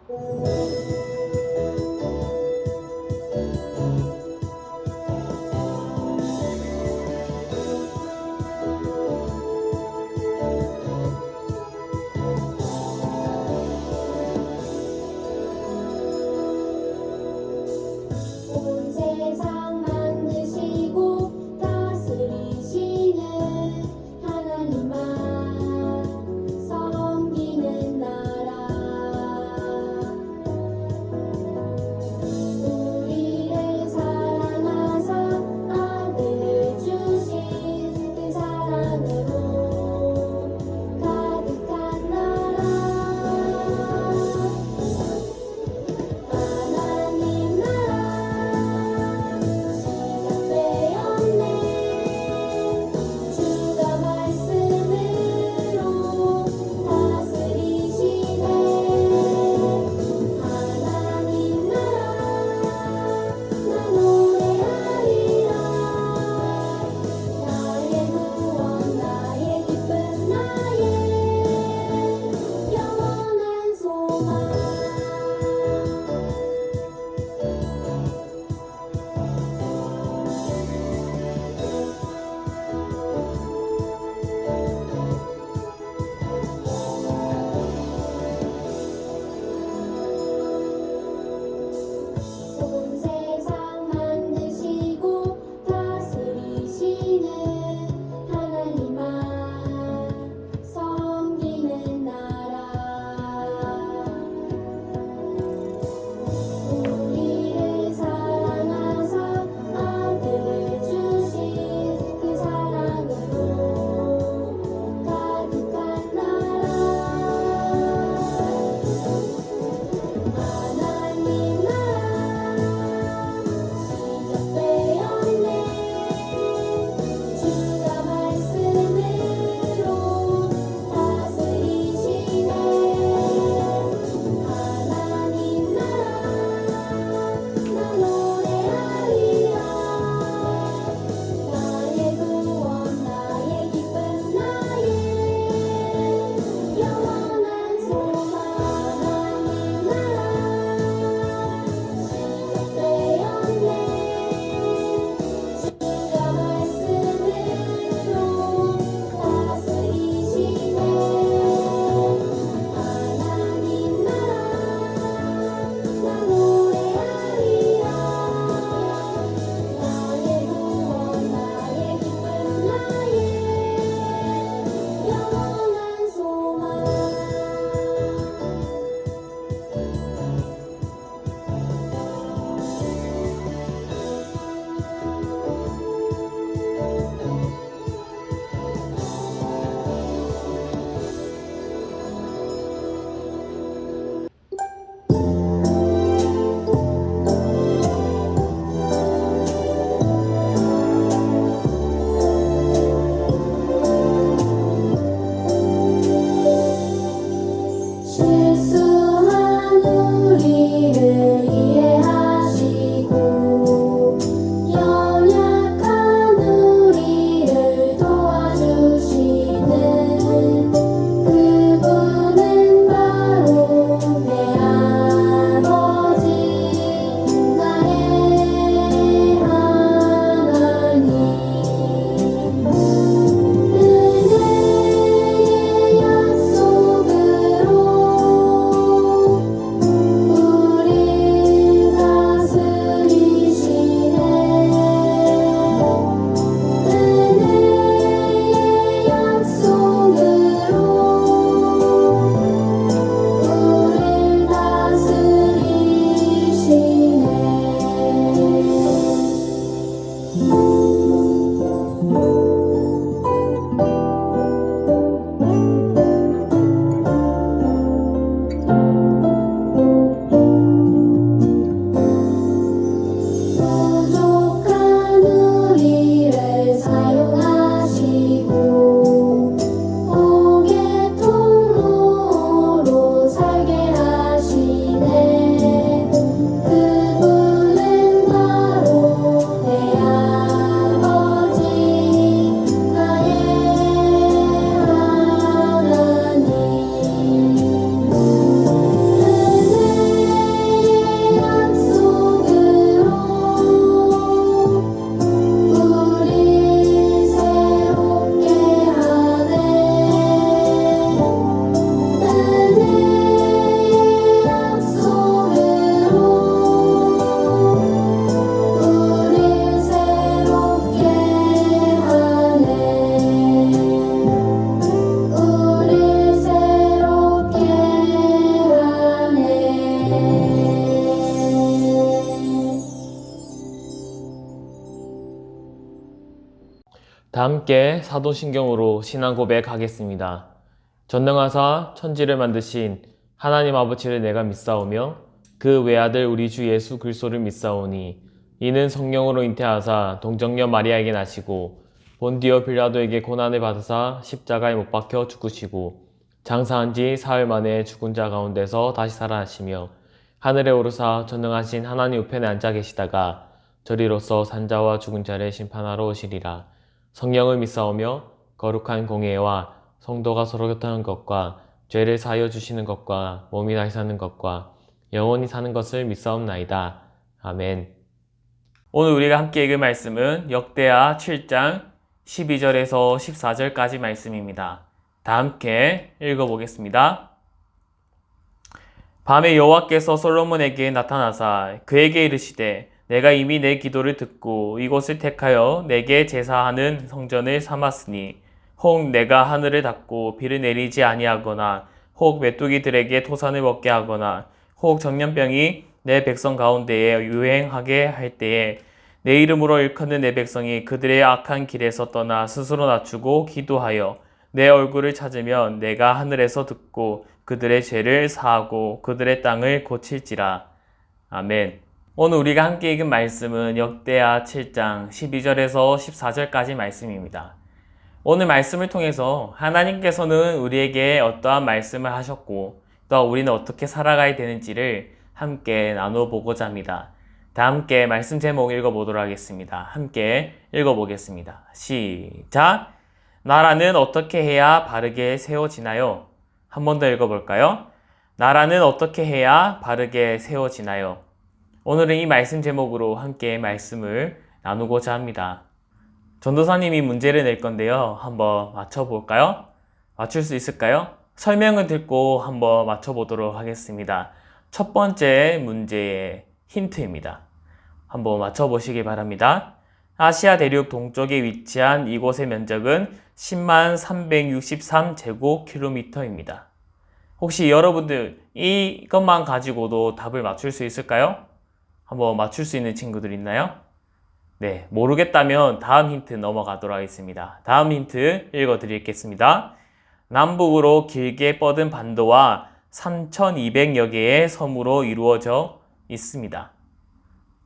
온 세상 만드시고 다스리시는 하나님만 섬기는 나라. 다 함께 사도신경으로 신앙 고백하겠습니다. 전능하사 천지를 만드신 하나님 아버지를 내가 믿사오며 그 외아들 우리 주 예수 그리스도를 믿사오니 이는 성령으로 잉태하사 동정녀 마리아에게 나시고 본디오 빌라도에게 고난을 받으사 십자가에 못 박혀 죽으시고 장사한 지 사흘 만에 죽은 자 가운데서 다시 살아나시며 하늘에 오르사 전능하신 하나님 우편에 앉아 계시다가 저리로서 산자와 죽은 자를 심판하러 오시리라. 성령을 믿사오며 거룩한 공예와 성도가 서로 교통하는 것과 죄를 사하여 주시는 것과 몸이 다시 사는 것과 영원히 사는 것을 믿사옵나이다. 아멘. 오늘 우리가 함께 읽을 말씀은 역대하 7장 12절에서 14절까지 말씀입니다. 다 함께 읽어보겠습니다. 밤에 여호와께서 솔로몬에게 나타나사 그에게 이르시되 내가 이미 내 기도를 듣고 이곳을 택하여 내게 제사하는 성전을 삼았으니 혹 내가 하늘을 닫고 비를 내리지 아니하거나 혹 메뚜기들에게 토산을 먹게 하거나 혹 전염병이 내 백성 가운데에 유행하게 할 때에 내 이름으로 일컫는 내 백성이 그들의 악한 길에서 떠나 스스로 낮추고 기도하여 내 얼굴을 찾으면 내가 하늘에서 듣고 그들의 죄를 사하고 그들의 땅을 고칠지라. 아멘. 오늘 우리가 함께 읽은 말씀은 역대하 7장 12절에서 14절까지 말씀입니다. 오늘 말씀을 통해서 하나님께서는 우리에게 어떠한 말씀을 하셨고 또 우리는 어떻게 살아가야 되는지를 함께 나눠보고자 합니다. 다 함께 말씀 제목 읽어보도록 하겠습니다. 함께 읽어보겠습니다. 시작! 나라는 어떻게 해야 바르게 세워지나요? 한 번 더 읽어볼까요? 나라는 어떻게 해야 바르게 세워지나요? 오늘은 이 말씀 제목으로 함께 말씀을 나누고자 합니다. 전도사님이 문제를 낼 건데요. 한번 맞춰볼까요? 맞출 수 있을까요? 설명을 듣고 한번 맞춰보도록 하겠습니다. 첫 번째 문제의 힌트입니다. 한번 맞춰보시기 바랍니다. 아시아 대륙 동쪽에 위치한 이곳의 면적은 10만 363제곱킬로미터입니다. 혹시 여러분들 이것만 가지고도 답을 맞출 수 있을까요? 한번 맞출 수 있는 친구들 있나요? 네, 모르겠다면 다음 힌트 넘어가도록 하겠습니다. 다음 힌트 읽어드리겠습니다. 남북으로 길게 뻗은 반도와 3,200여 개의 섬으로 이루어져 있습니다.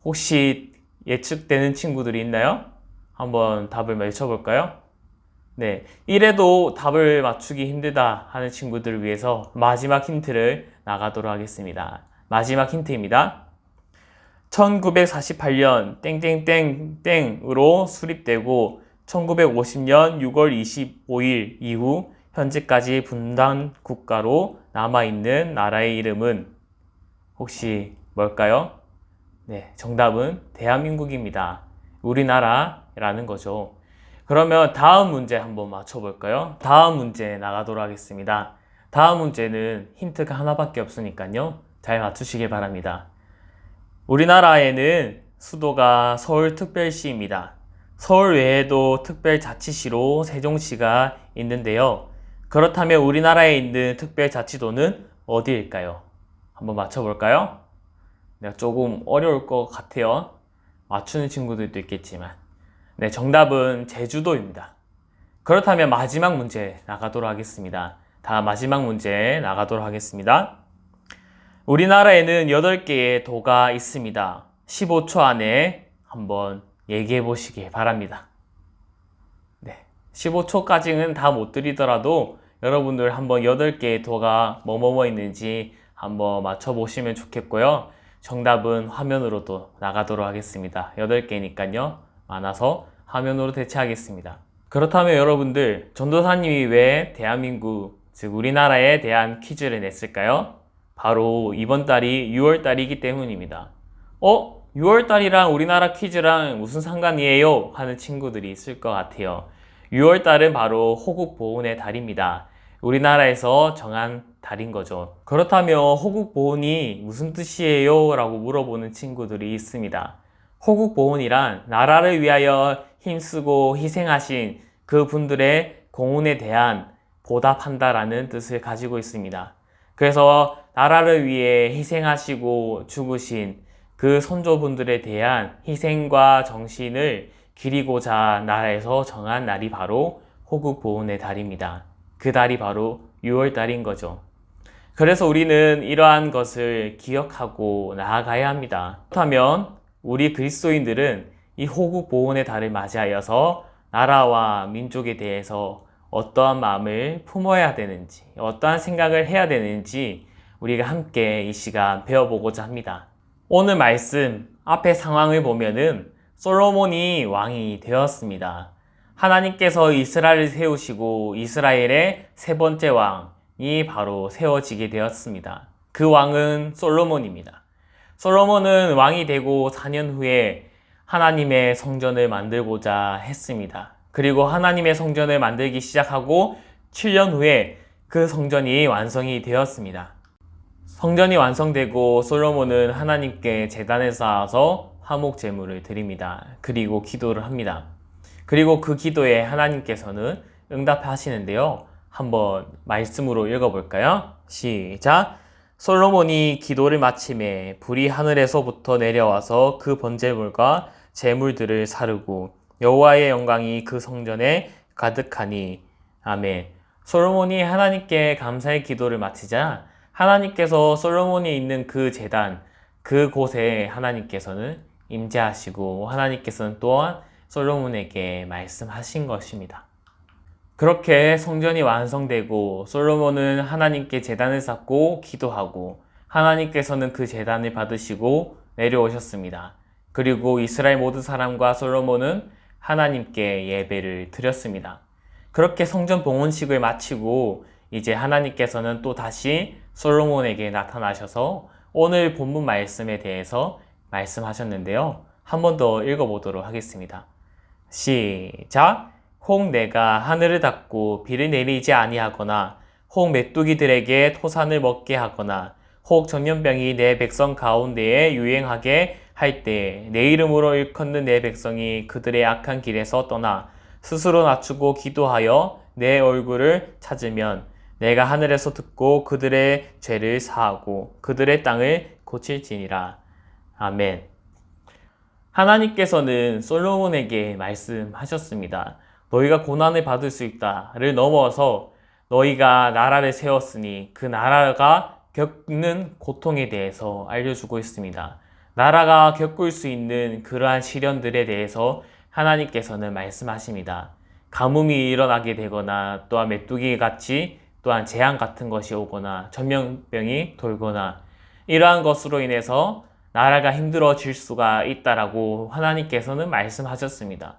혹시 예측되는 친구들이 있나요? 한번 답을 외쳐볼까요? 네, 이래도 답을 맞추기 힘들다 하는 친구들을 위해서 마지막 힌트를 나가도록 하겠습니다. 마지막 힌트입니다. 1948년 땡땡땡땡으로 수립되고 1950년 6월 25일 이후 현재까지 분단 국가로 남아있는 나라의 이름은 혹시 뭘까요? 네, 정답은 대한민국입니다. 우리나라라는 거죠. 그러면 다음 문제 한번 맞춰볼까요? 다음 문제 나가도록 하겠습니다. 다음 문제는 힌트가 하나밖에 없으니까요. 잘 맞추시길 바랍니다. 우리나라에는 수도가 서울특별시입니다. 서울 외에도 특별자치시로 세종시가 있는데요. 그렇다면 우리나라에 있는 특별자치도는 어디일까요? 한번 맞춰볼까요? 네, 조금 어려울 것 같아요. 맞추는 친구들도 있겠지만. 네, 정답은 제주도입니다. 그렇다면 마지막 문제 나가도록 하겠습니다. 다 마지막 문제 나가도록 하겠습니다. 우리나라에는 8개의 도가 있습니다. 15초 안에 한번 얘기해 보시기 바랍니다. 네, 15초까지는 다 못 드리더라도 여러분들 한번 8개의 도가 뭐뭐뭐 있는지 한번 맞춰보시면 좋겠고요. 정답은 화면으로도 나가도록 하겠습니다. 8개니까요. 많아서 화면으로 대체하겠습니다. 그렇다면 여러분들, 전도사님이 왜 대한민국, 즉 우리나라에 대한 퀴즈를 냈을까요? 바로 이번 달이 6월달이기 때문입니다. 6월달이랑 우리나라 퀴즈랑 무슨 상관이에요? 하는 친구들이 있을 것 같아요. 6월달은 바로 호국보훈의 달입니다. 우리나라에서 정한 달인 거죠. 그렇다면 호국보훈이 무슨 뜻이에요? 라고 물어보는 친구들이 있습니다. 호국보훈이란 나라를 위하여 힘쓰고 희생하신 그 분들의 공훈에 대한 보답한다라는 뜻을 가지고 있습니다. 그래서 나라를 위해 희생하시고 죽으신 그 선조분들에 대한 희생과 정신을 기리고자 나라에서 정한 날이 바로 호국보훈의 달입니다. 그 달이 바로 6월달인 거죠. 그래서 우리는 이러한 것을 기억하고 나아가야 합니다. 그렇다면 우리 그리스도인들은 이 호국보훈의 달을 맞이하여서 나라와 민족에 대해서 어떠한 마음을 품어야 되는지, 어떠한 생각을 해야 되는지 우리가 함께 이 시간 배워보고자 합니다. 오늘 말씀 앞의 상황을 보면은 솔로몬이 왕이 되었습니다. 하나님께서 이스라엘을 세우시고 이스라엘의 세 번째 왕이 바로 세워지게 되었습니다. 그 왕은 솔로몬입니다. 솔로몬은 왕이 되고 4년 후에 하나님의 성전을 만들고자 했습니다. 그리고 하나님의 성전을 만들기 시작하고 7년 후에 그 성전이 완성이 되었습니다. 성전이 완성되고 솔로몬은 하나님께 제단을 쌓아서 화목 제물을 드립니다. 그리고 기도를 합니다. 그리고 그 기도에 하나님께서는 응답하시는데요. 한번 말씀으로 읽어볼까요? 시작! 솔로몬이 기도를 마침에 불이 하늘에서부터 내려와서 그 번제물과 제물들을 사르고 여호와의 영광이 그 성전에 가득하니. 아멘. 솔로몬이 하나님께 감사의 기도를 마치자 하나님께서 솔로몬이 있는 그 제단, 그곳에 하나님께서는 임재하시고 하나님께서는 또한 솔로몬에게 말씀하신 것입니다. 그렇게 성전이 완성되고 솔로몬은 하나님께 제단을 쌓고 기도하고 하나님께서는 그 제단을 받으시고 내려오셨습니다. 그리고 이스라엘 모든 사람과 솔로몬은 하나님께 예배를 드렸습니다. 그렇게 성전 봉헌식을 마치고 이제 하나님께서는 또 다시 솔로몬에게 나타나셔서 오늘 본문 말씀에 대해서 말씀하셨는데요. 한 번 더 읽어보도록 하겠습니다. 시작! 혹 내가 하늘을 닫고 비를 내리지 아니하거나 혹 메뚜기들에게 토산을 먹게 하거나 혹 전염병이 내 백성 가운데에 유행하게 할 때 내 이름으로 일컫는 내 백성이 그들의 악한 길에서 떠나 스스로 낮추고 기도하여 내 얼굴을 찾으면 내가 하늘에서 듣고 그들의 죄를 사하고 그들의 땅을 고칠지니라. 아멘. 하나님께서는 솔로몬에게 말씀하셨습니다. 너희가 고난을 받을 수 있다를 넘어서 너희가 나라를 세웠으니 그 나라가 겪는 고통에 대해서 알려주고 있습니다. 나라가 겪을 수 있는 그러한 시련들에 대해서 하나님께서는 말씀하십니다. 가뭄이 일어나게 되거나 또한 메뚜기 같이 또한 재앙 같은 것이 오거나 전염병이 돌거나 이러한 것으로 인해서 나라가 힘들어질 수가 있다라고 하나님께서는 말씀하셨습니다.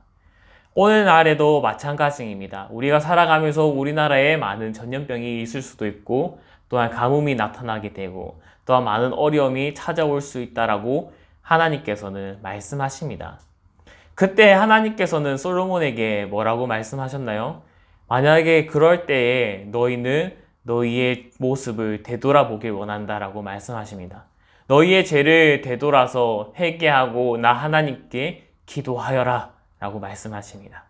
오늘날에도 마찬가지입니다. 우리가 살아가면서 우리나라에 많은 전염병이 있을 수도 있고 또한 가뭄이 나타나게 되고 또한 많은 어려움이 찾아올 수 있다라고 하나님께서는 말씀하십니다. 그때 하나님께서는 솔로몬에게 뭐라고 말씀하셨나요? 만약에 그럴 때에 너희는 너희의 모습을 되돌아보길 원한다라고 말씀하십니다. 너희의 죄를 되돌아서 회개하고 나 하나님께 기도하여라 라고 말씀하십니다.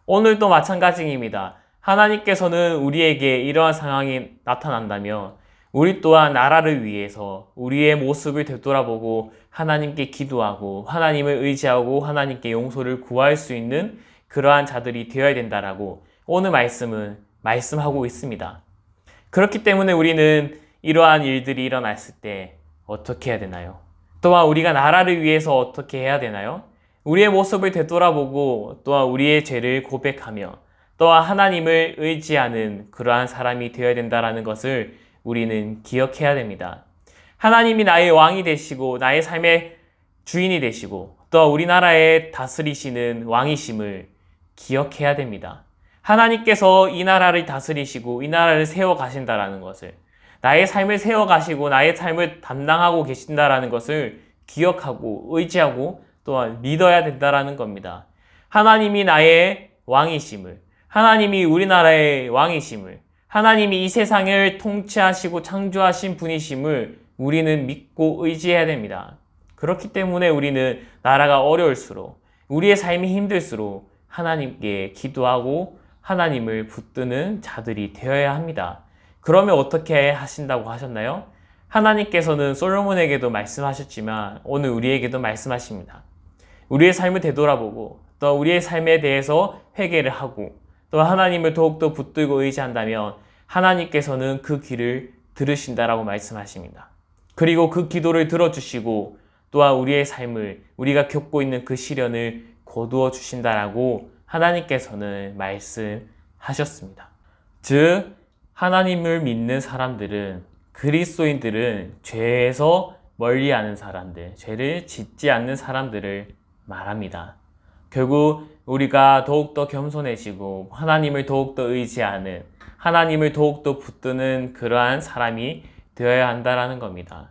오늘도 마찬가지입니다. 하나님께서는 우리에게 이러한 상황이 나타난다면 우리 또한 나라를 위해서 우리의 모습을 되돌아보고 하나님께 기도하고 하나님을 의지하고 하나님께 용서를 구할 수 있는 그러한 자들이 되어야 된다라고 오늘 말씀은 말씀하고 있습니다. 그렇기 때문에 우리는 이러한 일들이 일어났을 때 어떻게 해야 되나요? 또한 우리가 나라를 위해서 어떻게 해야 되나요? 우리의 모습을 되돌아보고 또한 우리의 죄를 고백하며 또한 하나님을 의지하는 그러한 사람이 되어야 된다는 것을 우리는 기억해야 됩니다. 하나님이 나의 왕이 되시고 나의 삶의 주인이 되시고 또 우리나라에 다스리시는 왕이심을 기억해야 됩니다. 하나님께서 이 나라를 다스리시고 이 나라를 세워 가신다라는 것을 나의 삶을 세워 가시고 나의 삶을 담당하고 계신다라는 것을 기억하고 의지하고 또한 믿어야 된다라는 겁니다. 하나님이 나의 왕이심을 하나님이 우리나라의 왕이심을 하나님이 이 세상을 통치하시고 창조하신 분이심을 우리는 믿고 의지해야 됩니다. 그렇기 때문에 우리는 나라가 어려울수록 우리의 삶이 힘들수록 하나님께 기도하고 하나님을 붙드는 자들이 되어야 합니다. 그러면 어떻게 하신다고 하셨나요? 하나님께서는 솔로몬에게도 말씀하셨지만 오늘 우리에게도 말씀하십니다. 우리의 삶을 되돌아보고 또 우리의 삶에 대해서 회개를 하고 또 하나님을 더욱더 붙들고 의지한다면 하나님께서는 그 귀를 들으신다라고 말씀하십니다. 그리고 그 기도를 들어주시고 또한 우리의 삶을 우리가 겪고 있는 그 시련을 거두어 주신다라고 하나님께서는 말씀하셨습니다. 즉 하나님을 믿는 사람들은 그리스도인들은 죄에서 멀리하는 사람들, 죄를 짓지 않는 사람들을 말합니다. 결국 우리가 더욱더 겸손해지고 하나님을 더욱더 의지하는, 하나님을 더욱더 붙드는 그러한 사람이 되어야 한다라는 겁니다.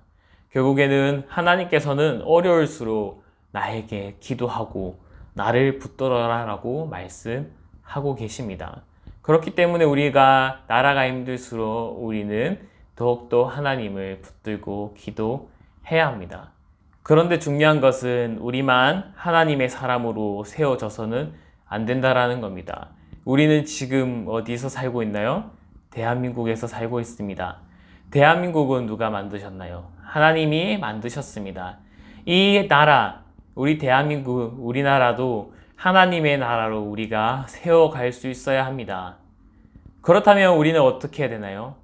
결국에는 하나님께서는 어려울수록 나에게 기도하고 나를 붙들어라라고 말씀하고 계십니다. 그렇기 때문에 우리가 나라가 힘들수록 우리는 더욱더 하나님을 붙들고 기도해야 합니다. 그런데 중요한 것은 우리만 하나님의 사람으로 세워져서는 안 된다라는 겁니다. 우리는 지금 어디서 살고 있나요? 대한민국에서 살고 있습니다. 대한민국은 누가 만드셨나요? 하나님이 만드셨습니다. 이 나라, 우리 대한민국, 우리나라도 하나님의 나라로 우리가 세워갈 수 있어야 합니다. 그렇다면 우리는 어떻게 해야 되나요?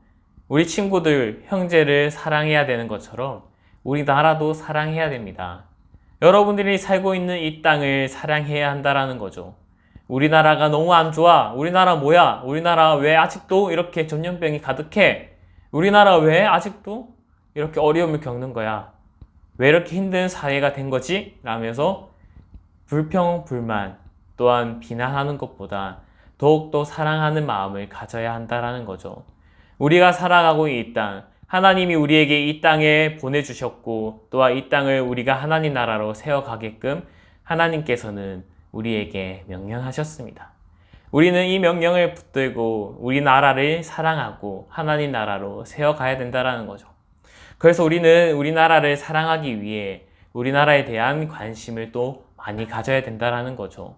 우리 친구들, 형제를 사랑해야 되는 것처럼 우리나라도 사랑해야 됩니다. 여러분들이 살고 있는 이 땅을 사랑해야 한다라는 거죠. 우리나라가 너무 안 좋아. 우리나라 뭐야? 우리나라 왜 아직도 이렇게 전염병이 가득해? 우리나라 왜 아직도 이렇게 어려움을 겪는 거야? 왜 이렇게 힘든 사회가 된 거지? 라면서 불평, 불만 또한 비난하는 것보다 더욱더 사랑하는 마음을 가져야 한다라는 거죠. 우리가 살아가고 있는 이 땅, 하나님이 우리에게 이 땅에 보내주셨고 또한 이 땅을 우리가 하나님 나라로 세워가게끔 하나님께서는 우리에게 명령하셨습니다. 우리는 이 명령을 붙들고 우리 나라를 사랑하고 하나님 나라로 세워가야 된다는 거죠. 그래서 우리는 우리나라를 사랑하기 위해 우리나라에 대한 관심을 또 많이 가져야 된다는 거죠.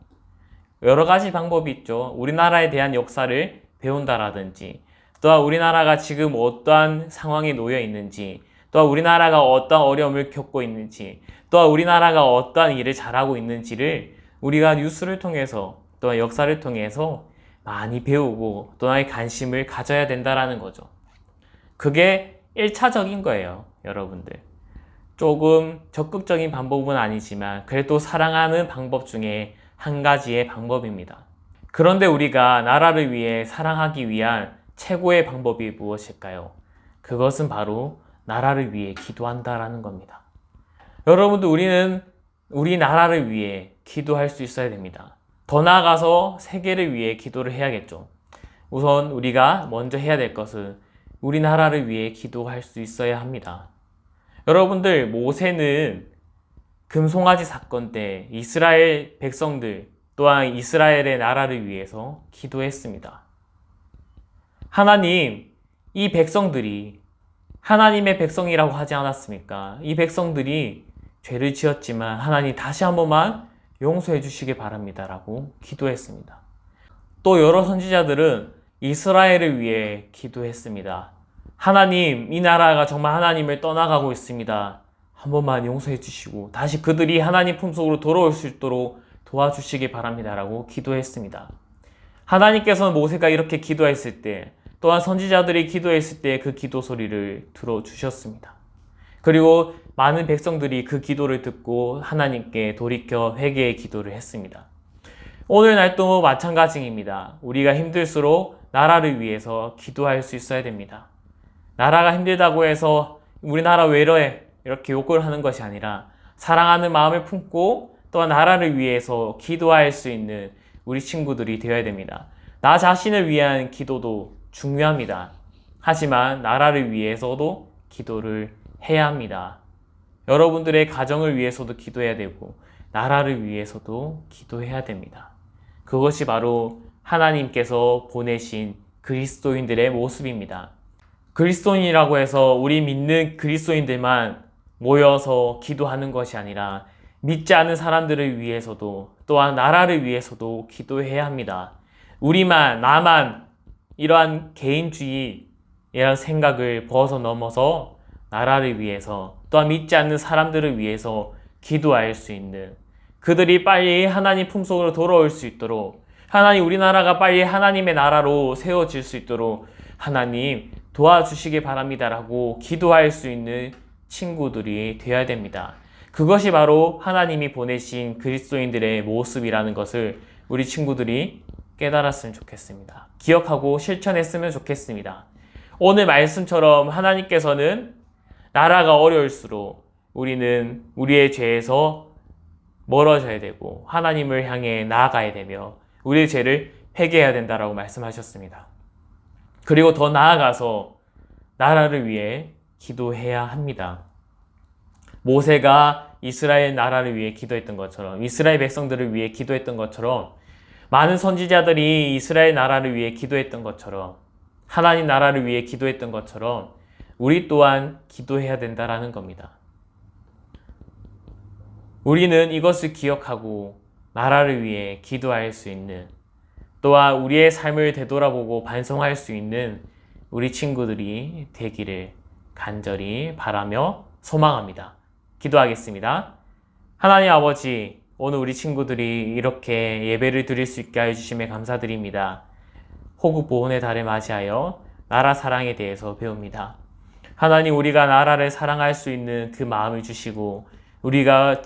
여러 가지 방법이 있죠. 우리나라에 대한 역사를 배운다라든지 또한 우리나라가 지금 어떠한 상황에 놓여 있는지 또한 우리나라가 어떠한 어려움을 겪고 있는지 또한 우리나라가 어떠한 일을 잘하고 있는지를 우리가 뉴스를 통해서 또한 역사를 통해서 많이 배우고 또한 관심을 가져야 된다는 거죠. 그게 1차적인 거예요, 여러분들. 조금 적극적인 방법은 아니지만 그래도 사랑하는 방법 중에 한 가지의 방법입니다. 그런데 우리가 나라를 위해 사랑하기 위한 최고의 방법이 무엇일까요? 그것은 바로 나라를 위해 기도한다라는 겁니다. 여러분들, 우리는 우리 나라를 위해 기도할 수 있어야 됩니다. 더 나아가서 세계를 위해 기도를 해야겠죠. 우선 우리가 먼저 해야 될 것은 우리나라를 위해 기도할 수 있어야 합니다. 여러분들, 모세는 금송아지 사건 때 이스라엘 백성들 또한 이스라엘의 나라를 위해서 기도했습니다. 하나님, 이 백성들이 하나님의 백성이라고 하지 않았습니까? 이 백성들이 죄를 지었지만 하나님 다시 한 번만 용서해 주시기 바랍니다 라고 기도했습니다. 또 여러 선지자들은 이스라엘을 위해 기도했습니다. 하나님, 이 나라가 정말 하나님을 떠나가고 있습니다. 한 번만 용서해 주시고 다시 그들이 하나님 품속으로 돌아올 수 있도록 도와주시기 바랍니다 라고 기도했습니다. 하나님께서는 모세가 이렇게 기도했을 때 또한 선지자들이 기도했을 때 그 기도 소리를 들어주셨습니다. 그리고 많은 백성들이 그 기도를 듣고 하나님께 돌이켜 회개의 기도를 했습니다. 오늘날도 마찬가지입니다. 우리가 힘들수록 나라를 위해서 기도할 수 있어야 됩니다. 나라가 힘들다고 해서 우리나라 왜 이래? 이렇게 욕을 하는 것이 아니라 사랑하는 마음을 품고 또한 나라를 위해서 기도할 수 있는 우리 친구들이 되어야 됩니다. 나 자신을 위한 기도도 중요합니다. 하지만 나라를 위해서도 기도를 해야 합니다. 여러분들의 가정을 위해서도 기도해야 되고 나라를 위해서도 기도해야 됩니다. 그것이 바로 하나님께서 보내신 그리스도인들의 모습입니다. 그리스도인이라고 해서 우리 믿는 그리스도인들만 모여서 기도하는 것이 아니라 믿지 않는 사람들을 위해서도 또한 나라를 위해서도 기도해야 합니다. 우리만, 나만 이러한 개인주의, 이런 생각을 벗어넘어서 나라를 위해서 또한 믿지 않는 사람들을 위해서 기도할 수 있는 그들이 빨리 하나님 품속으로 돌아올 수 있도록, 하나님 우리나라가 빨리 하나님의 나라로 세워질 수 있도록 하나님 도와주시기 바랍니다라고 기도할 수 있는 친구들이 되어야 됩니다. 그것이 바로 하나님이 보내신 그리스도인들의 모습이라는 것을 우리 친구들이 깨달았으면 좋겠습니다. 기억하고 실천했으면 좋겠습니다. 오늘 말씀처럼 하나님께서는 나라가 어려울수록 우리는 우리의 죄에서 멀어져야 되고 하나님을 향해 나아가야 되며 우리의 죄를 회개해야 된다라고 말씀하셨습니다. 그리고 더 나아가서 나라를 위해 기도해야 합니다. 모세가 이스라엘 나라를 위해 기도했던 것처럼, 이스라엘 백성들을 위해 기도했던 것처럼, 많은 선지자들이 이스라엘 나라를 위해 기도했던 것처럼, 하나님 나라를 위해 기도했던 것처럼 우리 또한 기도해야 된다라는 겁니다. 우리는 이것을 기억하고 나라를 위해 기도할 수 있는, 또한 우리의 삶을 되돌아보고 반성할 수 있는 우리 친구들이 되기를 간절히 바라며 소망합니다. 기도하겠습니다. 하나님 아버지, 오늘 우리 친구들이 이렇게 예배를 드릴 수 있게 해주심에 감사드립니다. 호국 보훈의 달을 맞이하여 나라 사랑에 대해서 배웁니다. 하나님, 우리가 나라를 사랑할 수 있는 그 마음을 주시고 우리가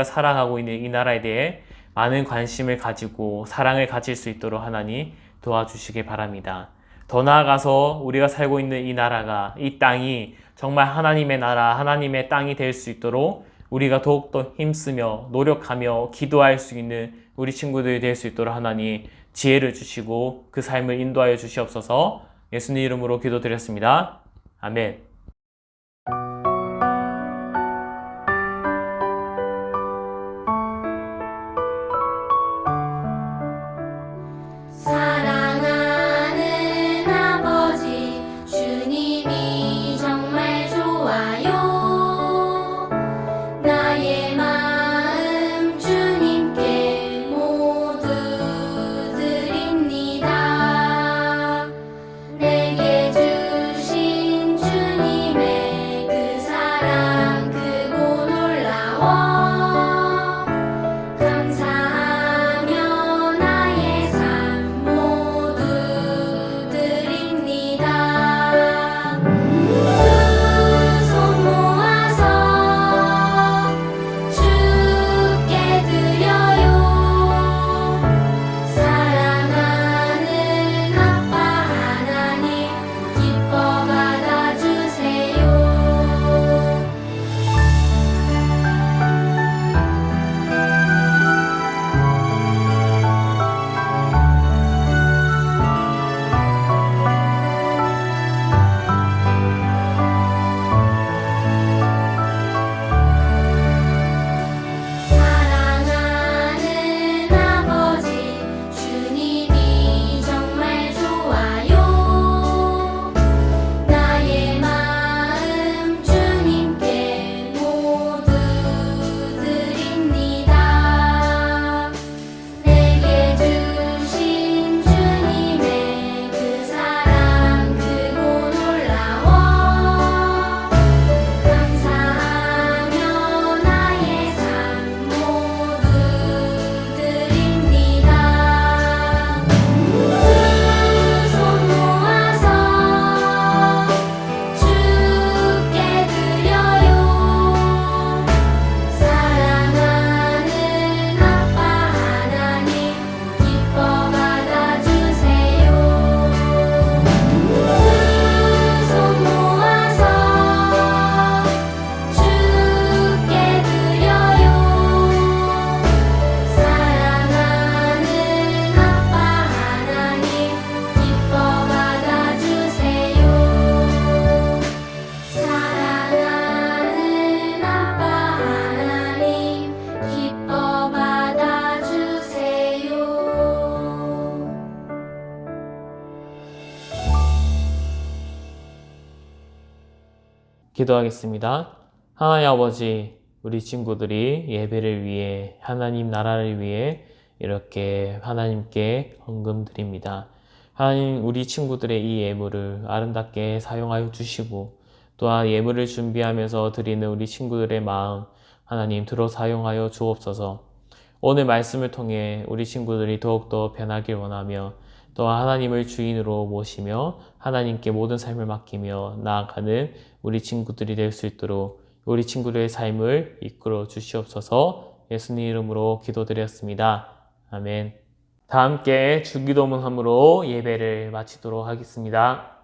살아가고 있는 이 나라에 대해 많은 관심을 가지고 사랑을 가질 수 있도록 하나님 도와주시기 바랍니다. 더 나아가서 우리가 살고 있는 이 나라가, 이 땅이 정말 하나님의 나라, 하나님의 땅이 될 수 있도록 우리가 더욱더 힘쓰며 노력하며 기도할 수 있는 우리 친구들이 될 수 있도록 하나님 지혜를 주시고 그 삶을 인도하여 주시옵소서. 예수님 이름으로 기도드렸습니다. 아멘. 사랑하는 아버지, 주님이 정말 좋아요. 나의 마음 주님께 모두 드립니다. 내게 주신 주님의 그 사랑 크고 놀라워. 감사하며 나의 삶 모두 드립니다. 두 손 모아서 주께 드려요. 사랑하는 아빠 하나님, 기뻐 받아주세요. 사랑하는 아버지, 주님이 정말 좋아요. 나의 마음 주님께 모두 드립니다. 내게 주신 주님의 그 사랑 크고 놀라워. 감사하며 나의 삶 모두 드립니다. 두 손 모아서 주께 드려요. 사랑하는 아빠 하나님, 기뻐 받아주세요. 두 손 모아서 주께 드려요. 사랑하는 아빠 하나님, 기뻐 받아주세요. 사랑하는 아빠 하나님, 기뻐 받아주세요. 기도하겠습니다. 하나님 아버지, 우리 친구들이 예배를 위해, 하나님 나라를 위해 이렇게 하나님께 헌금 드립니다. 하나님, 우리 친구들의 이 예물을 아름답게 사용하여 주시고, 또한 예물을 준비하면서 드리는 우리 친구들의 마음 하나님 들어 사용하여 주옵소서. 오늘 말씀을 통해 우리 친구들이 더욱더 변하길 원하며 또 하나님을 주인으로 모시며 하나님께 모든 삶을 맡기며 나아가는 우리 친구들이 될 수 있도록 우리 친구들의 삶을 이끌어 주시옵소서. 예수님 이름으로 기도드렸습니다. 아멘. 다 함께 주기도문함으로 예배를 마치도록 하겠습니다.